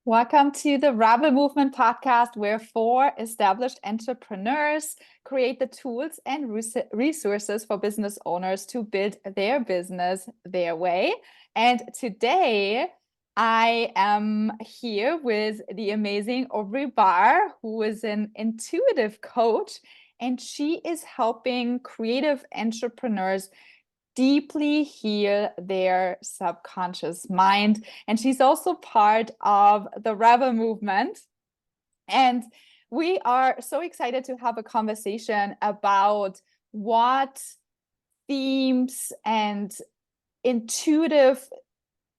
Welcome to the Rebel Movement podcast, where four established entrepreneurs create the tools and resources for business owners to build their business their way. And today I am here with the amazing Aubrey BAHR, who is an intuitive coach, and she is helping creative entrepreneurs deeply heal their subconscious mind. And she's also part of the Rebel movement. And we are so excited to have a conversation about what themes and intuitive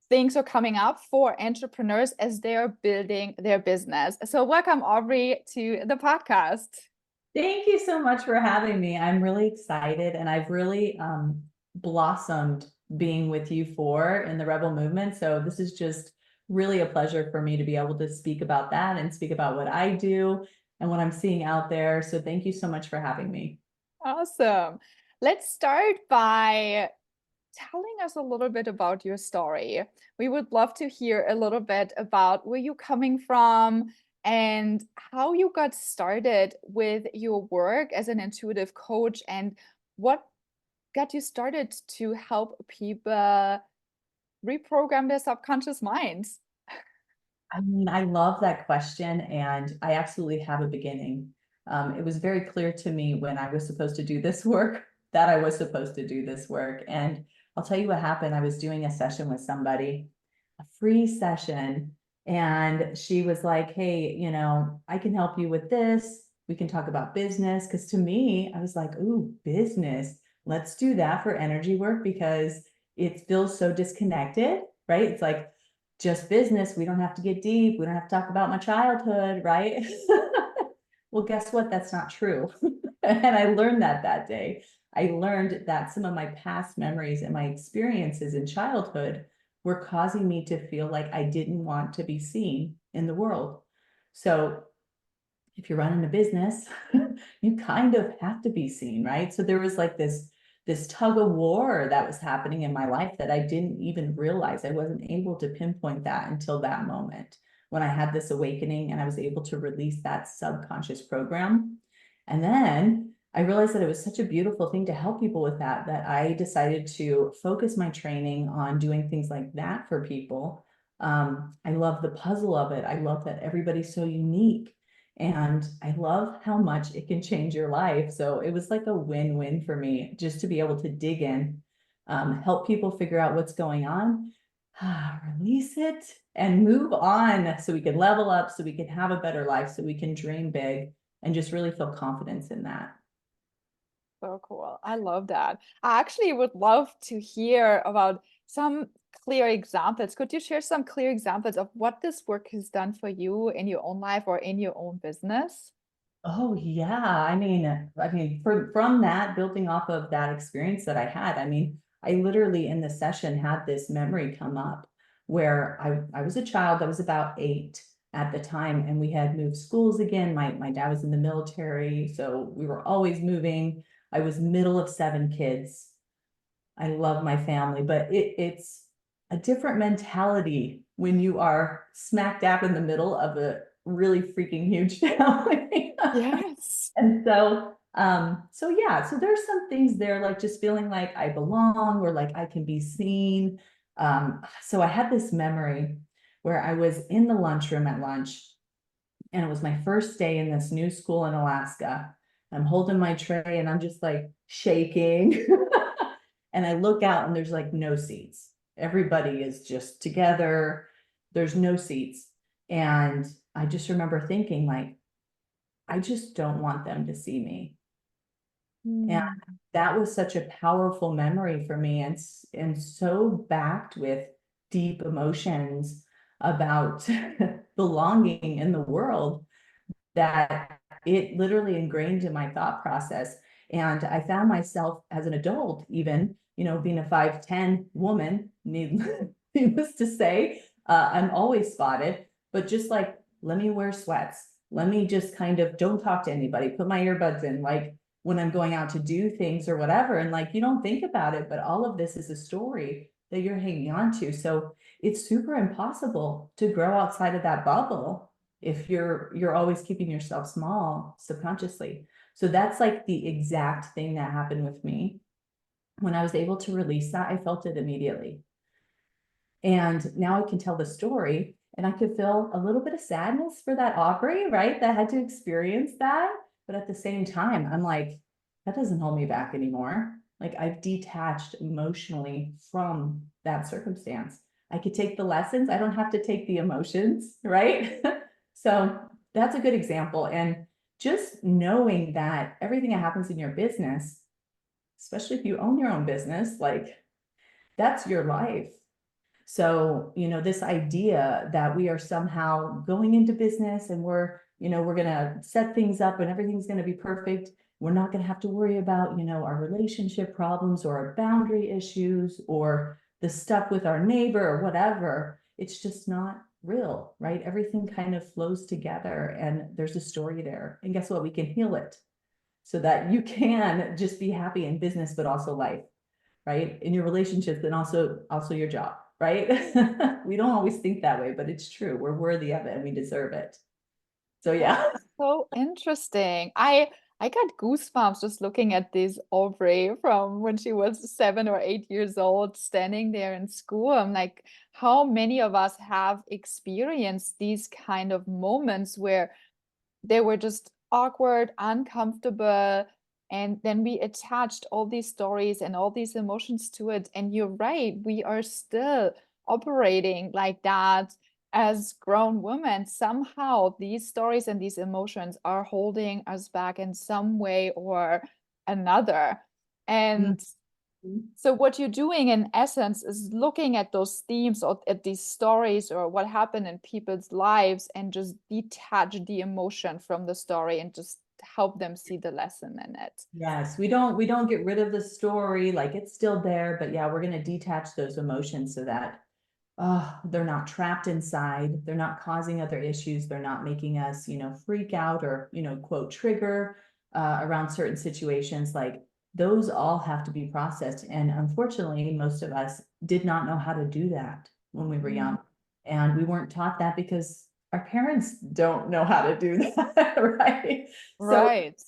things are coming up for entrepreneurs as they're building their business. So welcome, Aubrey, to the podcast. Thank you so much for having me. I'm really excited, and I've really blossomed being with you four in the Rebel movement. So this is just really a pleasure for me to be able to speak about that and speak about what I do and what I'm seeing out there. So thank you so much for having me. Awesome. Let's start by telling us a little bit about your story. We would love to hear a little bit about where you're coming from and how you got started with your work as an intuitive coach and what got you started to help people reprogram their subconscious minds. I mean, I love that question, and I absolutely have a beginning. It was very clear to me when I was supposed to do this work that I was supposed to do this work. And I'll tell you what happened. I was doing a session with somebody, a free session, and she was like, hey, I can help you with this. We can talk about business. Because to me, I was like, ooh, business. Let's do that for energy work because it feels so disconnected, right? It's like, just business. We don't have to get deep. We don't have to talk about my childhood, right? Well, guess what? That's not true. And I learned that day. I learned that some of my past memories and my experiences in childhood were causing me to feel like I didn't want to be seen in the world. So if you're running a business, you kind of have to be seen, right? So there was like this tug of war that was happening in my life that I didn't even realize. I wasn't able to pinpoint that until that moment when I had this awakening and I was able to release that subconscious program. And then I realized that it was such a beautiful thing to help people with that I decided to focus my training on doing things like that for people. I love the puzzle of it. I love that everybody's so unique. And I love how much it can change your life. So it was like a win-win for me just to be able to dig in, help people figure out what's going on, release it, and move on so we can level up, so we can have a better life, so we can dream big and just really feel confidence in that. So cool. I love that. I actually would love to hear about some clear examples. Could you share some clear examples of what this work has done for you in your own life or in your own business? Oh yeah. From that, building off of that experience that I had, I literally in the session had this memory come up where I was a child. I was about 8 at the time, and we had moved schools again. My dad was in the military, so we were always moving. I was middle of 7 kids. I love my family, but it's a different mentality when you are smack dab in the middle of a really freaking huge family. Yes. And so yeah, so there's some things there, like just feeling like I belong or like I can be seen. So I had this memory where I was in the lunchroom at lunch, and it was my first day in this new school in Alaska. I'm holding my tray and I'm just like shaking. And I look out and there's like no seats. Everybody is just together. There's no seats. And I just remember thinking, like, I just don't want them to see me. And Mm. that was such a powerful memory for me, and so backed with deep emotions about belonging in the world that it literally ingrained in my thought process. And I found myself as an adult, even, being a 5'10" woman, needless to say, I'm always spotted, but just like, let me wear sweats. Let me just kind of don't talk to anybody, put my earbuds in, like when I'm going out to do things or whatever. And like, you don't think about it, but all of this is a story that you're hanging on to. So it's super impossible to grow outside of that bubble if you're always keeping yourself small subconsciously. So that's like the exact thing that happened with me. When I was able to release that, I felt it immediately. And now I can tell the story, and I could feel a little bit of sadness for that Aubrey, right? That had to experience that. But at the same time, I'm like, that doesn't hold me back anymore. Like, I've detached emotionally from that circumstance. I could take the lessons. I don't have to take the emotions, right? So that's a good example. And just knowing that everything that happens in your business, especially if you own your own business, like, that's your life. So, this idea that we are somehow going into business and we're going to set things up and everything's going to be perfect. We're not going to have to worry about, our relationship problems or our boundary issues or the stuff with our neighbor or whatever. It's just not real, right? Everything kind of flows together and there's a story there. And guess what? We can heal it so that you can just be happy in business, but also life, right? In your relationships and also your job, right? We don't always think that way, but it's true. We're worthy of it and we deserve it. So yeah. So interesting. I got goosebumps just looking at this Aubrey from when she was 7 or 8 years old, standing there in school. I'm like, how many of us have experienced these kind of moments where they were just awkward, uncomfortable, and then we attached all these stories and all these emotions to it. And you're right, we are still operating like that as grown women. Somehow these stories and these emotions are holding us back in some way or another. And so what you're doing in essence is looking at those themes or at these stories or what happened in people's lives and just detach the emotion from the story and just help them see the lesson in it. Yes, we don't get rid of the story, like it's still there, but yeah, we're going to detach those emotions so that they're not trapped inside, they're not causing other issues, they're not making us, freak out or, quote, trigger around certain situations. Like, those all have to be processed. And unfortunately, most of us did not know how to do that when we were young. And we weren't taught that because our parents don't know how to do that, right? So Right.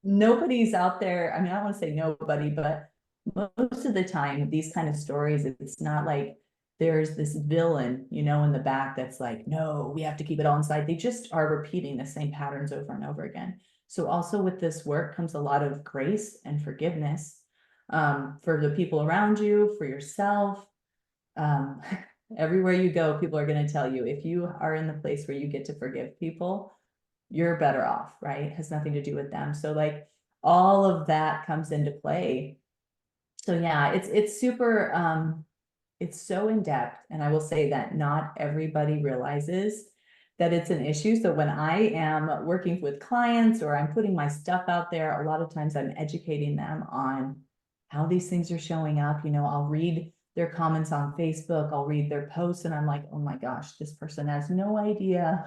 nobody's out there. I mean, I don't want to say nobody, but most of the time, these kind of stories, it's not like there's this villain, in the back that's like, no, we have to keep it all inside. They just are repeating the same patterns over and over again. So also with this work comes a lot of grace and forgiveness, for the people around you, for yourself. Um, everywhere you go, people are going to tell you, if you are in the place where you get to forgive people, you're better off, right? It has nothing to do with them. So like, all of that comes into play. So yeah, it's super, it's so in depth. And I will say that not everybody realizes that it's an issue. So when I am working with clients or I'm putting my stuff out there, a lot of times I'm educating them on how these things are showing up. I'll read their comments on Facebook, I'll read their posts, and I'm like, oh my gosh, this person has no idea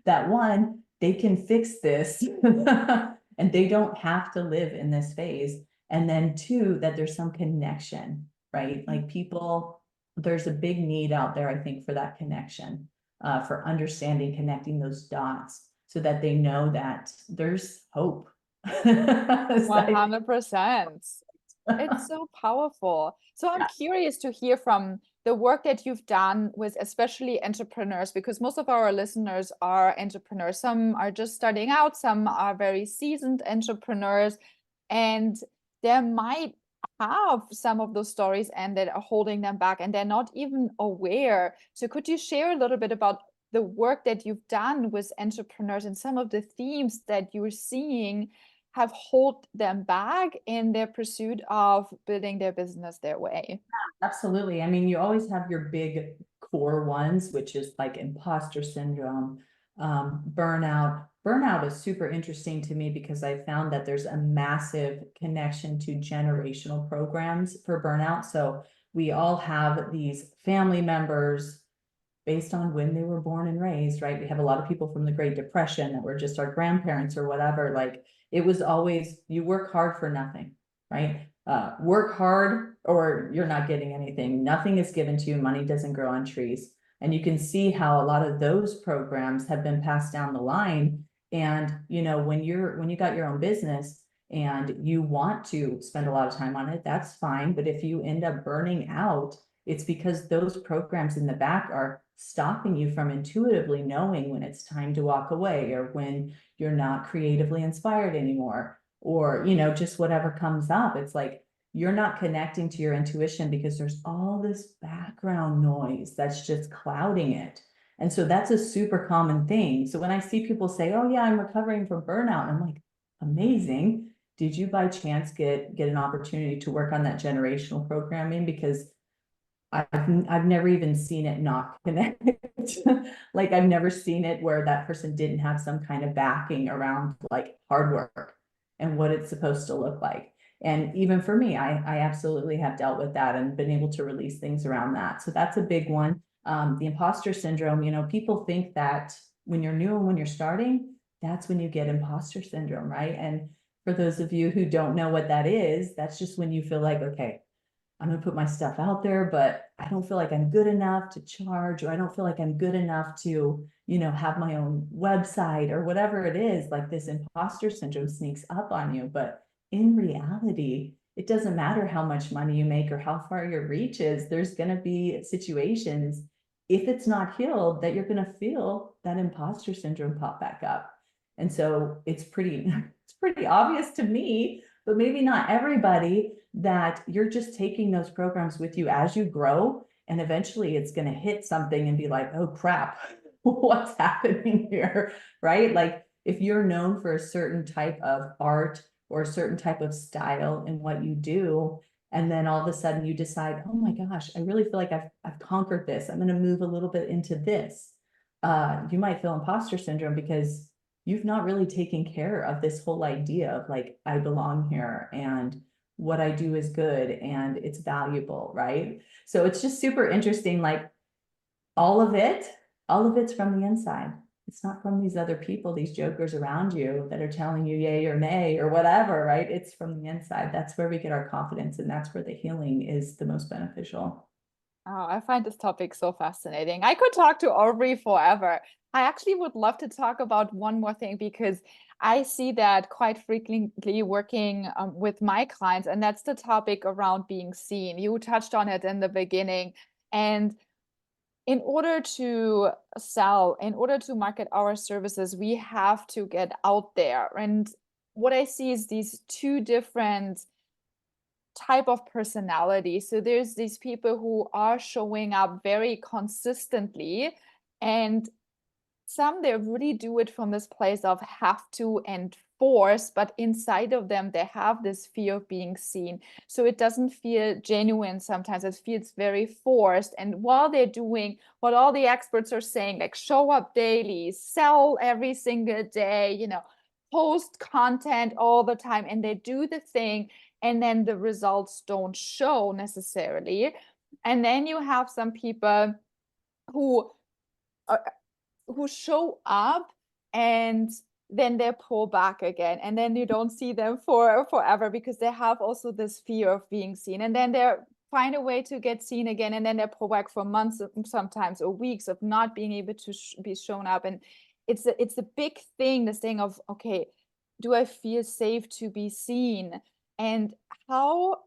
that, one, they can fix this and they don't have to live in this phase. And then two, that there's some connection, right? Like, people, there's a big need out there, I think, for that connection, for understanding, connecting those dots so that they know that there's hope. 100%. It's so powerful. So I'm Yeah. curious to hear from the work that you've done with especially entrepreneurs, because most of our listeners are entrepreneurs. Some are just starting out, some are very seasoned entrepreneurs, and they might have some of those stories and that are holding them back and they're not even aware. So could you share a little bit about the work that you've done with entrepreneurs and some of the themes that you're seeing have hold them back in their pursuit of building their business their way? Absolutely. I mean, you always have your big core ones, which is like imposter syndrome, burnout. Burnout is super interesting to me because I found that there's a massive connection to generational programs for burnout. So we all have these family members based on when they were born and raised, right? We have a lot of people from the Great Depression that were just our grandparents or whatever. Like, it was always, you work hard for nothing, right? Work hard or you're not getting anything. Nothing is given to you. Money doesn't grow on trees. And you can see how a lot of those programs have been passed down the line. And, you know, when you got your own business and you want to spend a lot of time on it, that's fine. But if you end up burning out, it's because those programs in the back are stopping you from intuitively knowing when it's time to walk away, or when you're not creatively inspired anymore, or, you know, just whatever comes up. It's like, you're not connecting to your intuition because there's all this background noise that's just clouding it. And so that's a super common thing. So when I see people say, oh yeah, I'm recovering from burnout, I'm like, amazing. Did you by chance get an opportunity to work on that generational programming? Because I've never even seen it not connect. Like, I've never seen it where that person didn't have some kind of backing around like hard work and what it's supposed to look like. And even for me, I absolutely have dealt with that and been able to release things around that. So that's a big one. The imposter syndrome, you know, people think that when you're new and when you're starting, that's when you get imposter syndrome, right? And for those of you who don't know what that is, that's just when you feel like, okay, I'm gonna put my stuff out there, but I don't feel like I'm good enough to charge, or I don't feel like I'm good enough to, you know, have my own website or whatever it is. Like, this imposter syndrome sneaks up on you. But in reality, it doesn't matter how much money you make or how far your reach is. There's gonna be situations, if it's not healed, that you're gonna feel that imposter syndrome pop back up. And so it's pretty obvious to me, but maybe not everybody, that you're just taking those programs with you as you grow. And eventually it's going to hit something and be like, oh crap, what's happening here? Right? Like, if you're known for a certain type of art or a certain type of style in what you do, and then all of a sudden you decide, oh my gosh, I really feel like I've conquered this, I'm going to move a little bit into this. You might feel imposter syndrome because you've not really taken care of this whole idea of like, I belong here, and what I do is good, and it's valuable, right? So it's just super interesting. Like, all of it's from the inside. It's not from these other people, these jokers around you that are telling you yay or nay or whatever, right? It's from the inside. That's where we get our confidence, and that's where the healing is the most beneficial. Oh, I find this topic so fascinating. I could talk to Aubrey forever. I actually would love to talk about one more thing, because I see that quite frequently working with my clients, and that's the topic around being seen. You touched on it in the beginning. And in order to sell, in order to market our services, we have to get out there. And what I see is these two different type of personality. So there's these people who are showing up very consistently, and some, they really do it from this place of have to and force, but inside of them they have this fear of being seen. So it doesn't feel genuine. Sometimes it feels very forced. And while they're doing what all the experts are saying, like show up daily, sell every single day, you know, post content all the time, and they do the thing, and then the results don't show necessarily. And then you have some people who are, who show up, and then they pull back again, and then you don't see them for forever, because they have also this fear of being seen, and then they find a way to get seen again, and then they pull back for months, sometimes, or weeks of not being able to be shown up. And it's a big thing, this thing of, okay, do I feel safe to be seen? And how,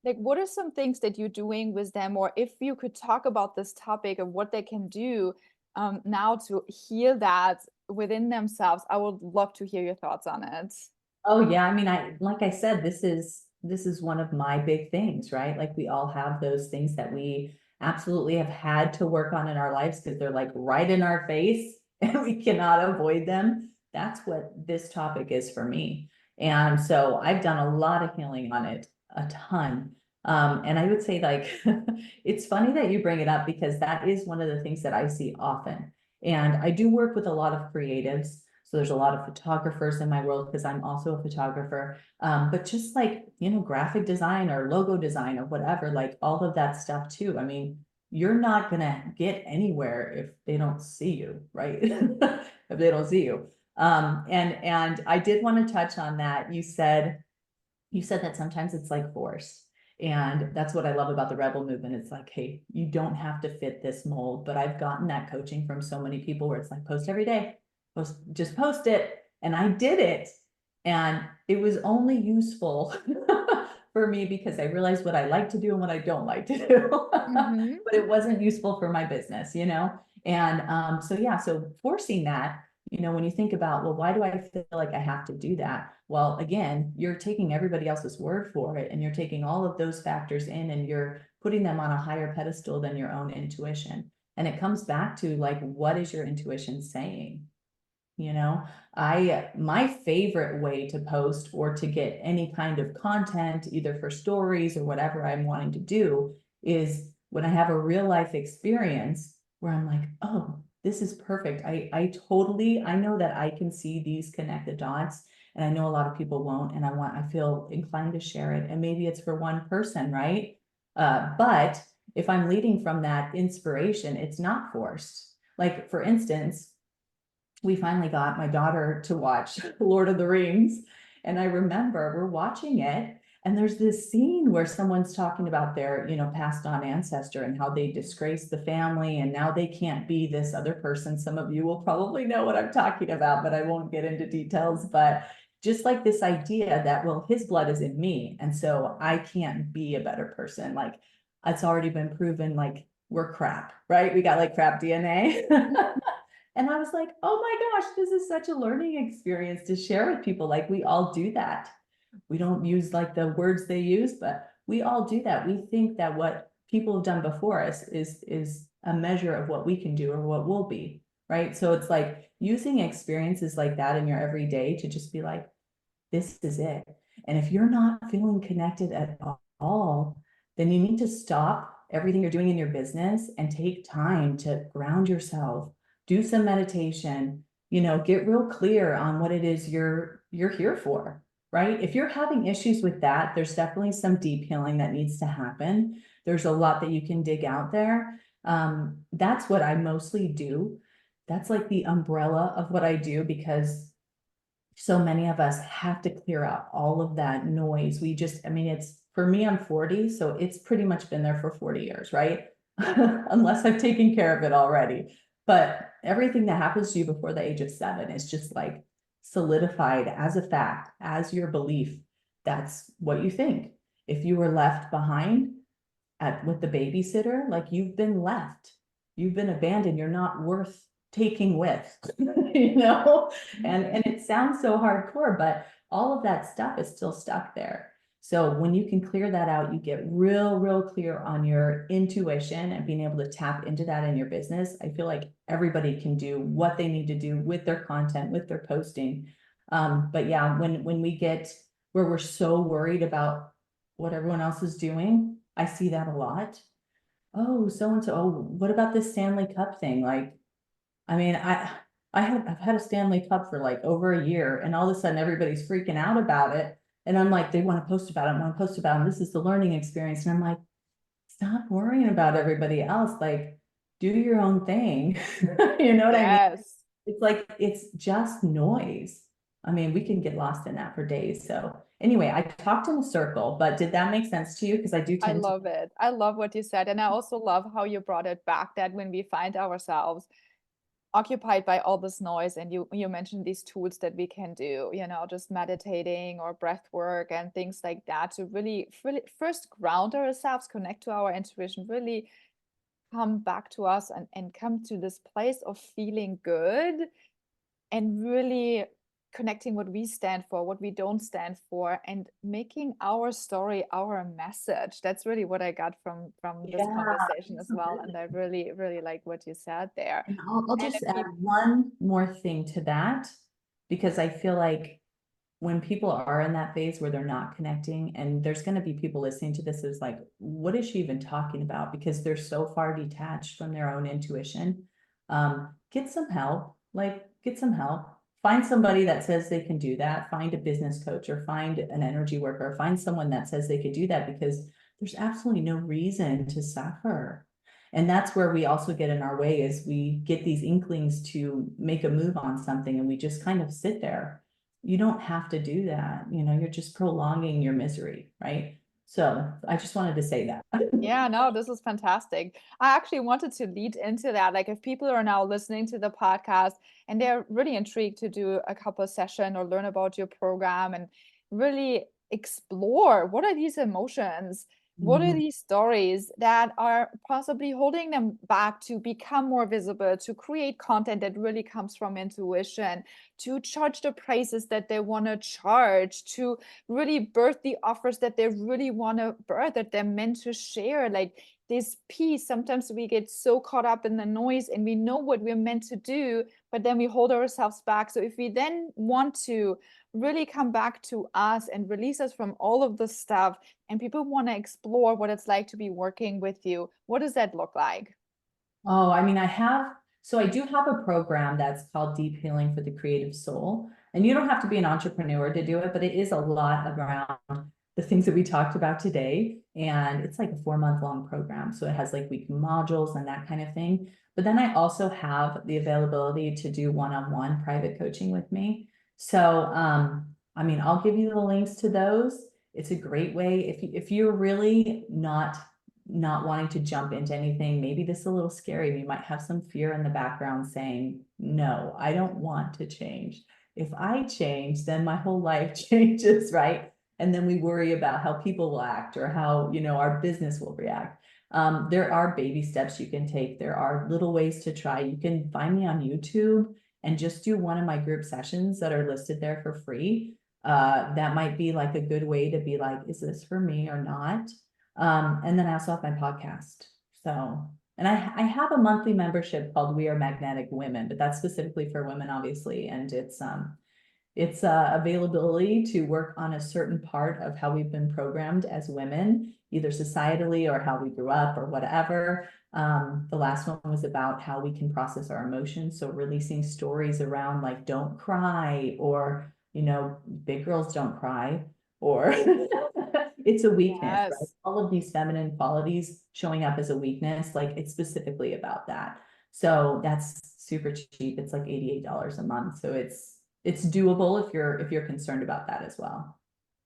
like, what are some things that you're doing with them, or if you could talk about this topic of what they can do now to heal that within themselves? I would love to hear your thoughts on it. Oh yeah, I mean, like I said, this is one of my big things, right? Like, we all have those things that we absolutely have had to work on in our lives because they're like right in our face and we cannot avoid them. That's what this topic is for me. And so I've done a lot of healing on it, a ton. And I would say, like, it's funny that you bring it up because that is one of the things that I see often. And I do work with a lot of creatives. So there's a lot of photographers in my world because I'm also a photographer. But just like, you know, graphic design or logo design or whatever, like all of that stuff too. I mean, you're not gonna get anywhere if they don't see you, right? If they don't see you. And I did want to touch on that. You said that sometimes it's like force. And that's what I love about the rebel movement. It's like, hey, you don't have to fit this mold. But I've gotten that coaching from so many people where it's like, post every day, just post it. And I did it. And it was only useful for me because I realized what I like to do and what I don't like to do. Mm-hmm. But it wasn't useful for my business, you know? And so yeah, so forcing that, you know, when you think about, well, why do I feel like I have to do that? Well, again, you're taking everybody else's word for it, and you're taking all of those factors in, and you're putting them on a higher pedestal than your own intuition. And it comes back to like, what is your intuition saying? You know, my favorite way to post or to get any kind of content, either for stories or whatever I'm wanting to do, is when I have a real life experience where I'm like, oh, this is perfect. I know that I can see these connected dots, and I know a lot of people won't, and I feel inclined to share it. And maybe it's for one person, right? But if I'm leading from that inspiration, it's not forced. Like, for instance, we finally got my daughter to watch Lord of the Rings. And I remember we're watching it, and there's this scene where someone's talking about their, you know, passed on ancestor and how they disgraced the family, and now they can't be this other person. Some of you will probably know what I'm talking about, but I won't get into details. But just like this idea that, well, his blood is in me, and so I can't be a better person. Like, it's already been proven, like, we're crap, right? We got like crap DNA. And I was like, oh my gosh, this is such a learning experience to share with people. Like, we all do that. We don't use like the words they use, but we all do that. We think that what people have done before us is a measure of what we can do or what we'll be, right? So it's like using experiences like that in your everyday to just be like, this is it. And if you're not feeling connected at all, then you need to stop everything you're doing in your business and take time to ground yourself, do some meditation, you know, get real clear on what it is you're here for, right? If you're having issues with that, there's definitely some deep healing that needs to happen. There's a lot that you can dig out there. That's what I mostly do. That's like the umbrella of what I do, because so many of us have to clear out all of that noise. I mean, it's, for me, I'm 40, so it's pretty much been there for 40 years, right? Unless I've taken care of it already. But everything that happens to you before the age of 7 is just like solidified as a fact, as your belief. That's what you think. If you were left behind with the babysitter, like, you've been left, you've been abandoned, you're not worth taking with, you know? And it sounds so hardcore, but all of that stuff is still stuck there. So when you can clear that out, you get real clear on your intuition and being able to tap into that in your business. I feel like everybody can do what they need to do with their content, with their posting. But yeah, when we get where we're so worried about what everyone else is doing, I see that a lot. Oh, so and so, oh, what about this Stanley Cup thing? Like, I mean, I've had a Stanley Cup for like over a year, and all of a sudden everybody's freaking out about it. And I'm like, they want to post about it, want to post about it. This is the learning experience. And I'm like, stop worrying about everybody else. Like, do your own thing. You know what I mean? Yes. It's like, it's just noise. I mean, we can get lost in that for days. So anyway, I talked in a circle, but did that make sense to you? Because I do I tend to. love it. I love what you said. And I also love how you brought it back, that when we find ourselves occupied by all this noise, and you mentioned these tools that we can do, you know, just meditating or breath work and things like that, to really first ground ourselves, connect to our intuition, really come back to us, and come to this place of feeling good, and really connecting what we stand for, what we don't stand for, and making our story our message. That's really what I got from this Yeah, conversation as well. absolutely. And I really like what you said there. And I'll And just if add we one more thing to that, because I feel like when people are in that phase where they're not connecting, and there's going to be people listening to this is like, what is she even talking about? Because they're so far detached from their own intuition. Get some help, like, get some help. Find somebody that says they can do that. Find a business coach, or find an energy worker, or find someone that says they could do that, because there's absolutely no reason to suffer. And that's where we also get in our way, is we get these inklings to make a move on something, and we just kind of sit there. You don't have to do that. You know, you're just prolonging your misery, right? So I just wanted to say that. Yeah, no, this is fantastic. I actually wanted to lead into that. Like, if people are now listening to the podcast and they're really intrigued to do a couple session or learn about your program and really explore what are these emotions, what are Mhm. these stories that are possibly holding them back to become more visible, to create content that really comes from intuition, to charge the prices that they want to charge, to really birth the offers that they really want to birth, that they're meant to share. Like this piece, sometimes we get so caught up in the noise and we know what we're meant to do, but then we hold ourselves back. So if we then want to really come back to us and release us from all of the stuff, and people want to explore what it's like to be working with you, what does that look like? Oh, I mean, so I do have a program that's called Deep Healing for the Creative Soul. And you don't have to be an entrepreneur to do it, but it is a lot around the things that we talked about today. And it's like a 4-month long program. So it has like weekly modules and that kind of thing. But then I also have the availability to do one-on-one private coaching with me. So, I mean, I'll give you the links to those. It's a great way if you're really not wanting to jump into anything. Maybe this is a little scary. You might have some fear in the background saying, no, I don't want to change. If I change, then my whole life changes, right? And then we worry about how people will act or how, our business will react. There are baby steps you can take. There are little ways to try. You can find me on YouTube and just do one of my group sessions that are listed there for free. That might be like a good way to be like, is this for me or not? And then I also have my podcast. So, and I have a monthly membership called We Are Magnetic Women, but that's specifically for women, obviously. And it's availability to work on a certain part of how we've been programmed as women, either societally or how we grew up or whatever. The last one was about how we can process our emotions. So releasing stories around like, don't cry, or, big girls don't cry, or it's a weakness, right? Yes. All of these feminine qualities showing up as a weakness, like it's specifically about that. So that's super cheap. It's like $88 a month. So it's doable if you're concerned about that as well.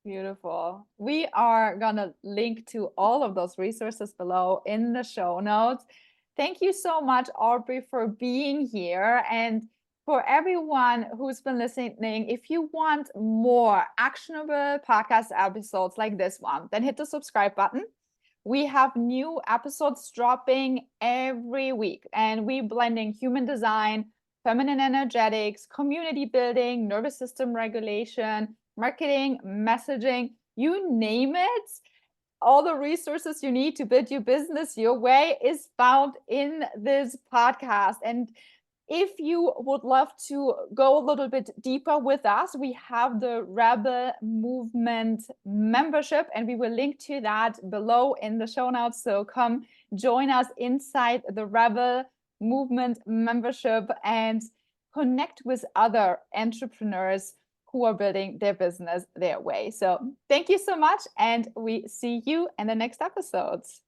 Beautiful. We are going to link to all of those resources below in the show notes. Thank you so much, Aubrey, for being here. And for everyone who's been listening, if you want more actionable podcast episodes like this one, then hit the subscribe button. We have new episodes dropping every week, and we blending human design, feminine energetics, community building, nervous system regulation, marketing, messaging, you name it. All the resources you need to build your business your way is found in this podcast. And if you would love to go a little bit deeper with us, we have the Rebel Movement membership, and we will link to that below in the show notes. So come join us inside the Rebel Movement membership and connect with other entrepreneurs who are building their business their way. So thank you so much, and we see you in the next episodes.